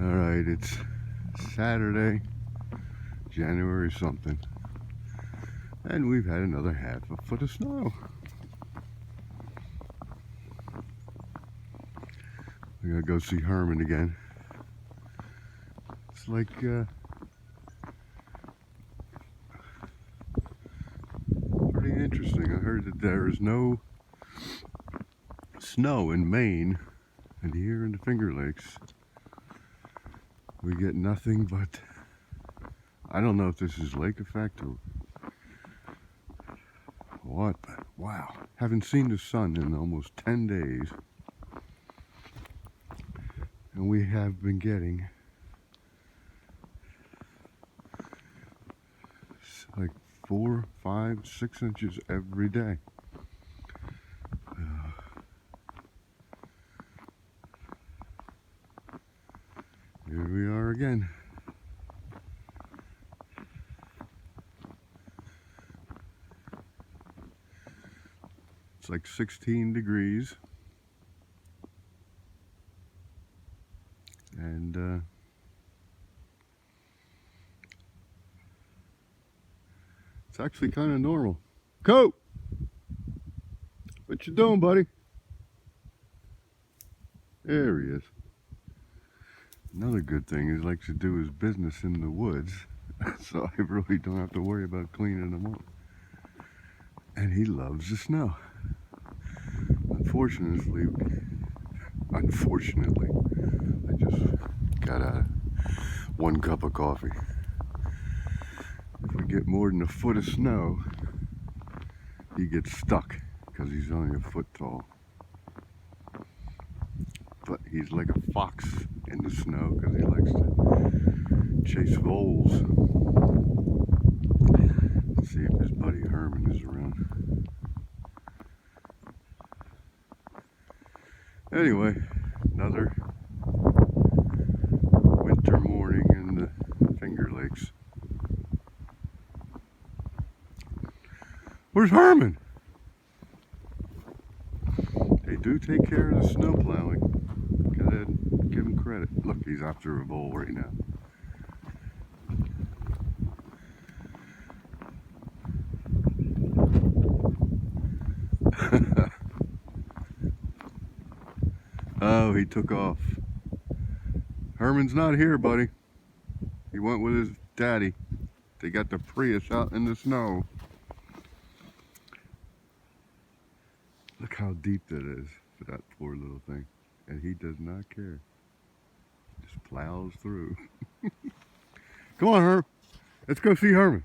Alright, it's Saturday, January something, and we've had another half a foot of snow. We gotta go see Herman again. It's like pretty interesting. I heard that there is no snow in Maine, and here in the Finger Lakes we get nothing but, I don't know if this is lake effect or what, but wow. Haven't seen the sun in almost 10 days. And we have been getting like 4, 5, 6 inches every day. Here we are again. It's like 16 degrees. And it's actually kind of normal. Coat! What you doing, buddy? There he is. Another good thing is he likes to do his business in the woods, so I really don't have to worry about cleaning him up. And he loves the snow. Unfortunately, I just got 1 cup of coffee. If we get more than a foot of snow, he gets stuck because he's only a foot tall. But he's like a fox in the snow because he likes to chase voles. Let's see if his buddy Herman is around. Anyway, another winter morning in the Finger Lakes. Where's Herman? They do take care of the snow plowing. Gotta give him credit. Look, he's after a vole right now. Oh, he took off. Herman's not here, buddy. He went with his daddy. They got the Prius out in the snow. Look how deep that is for that poor little thing. And he does not care. Just plows through. Come on, Herm. Let's go see Herman.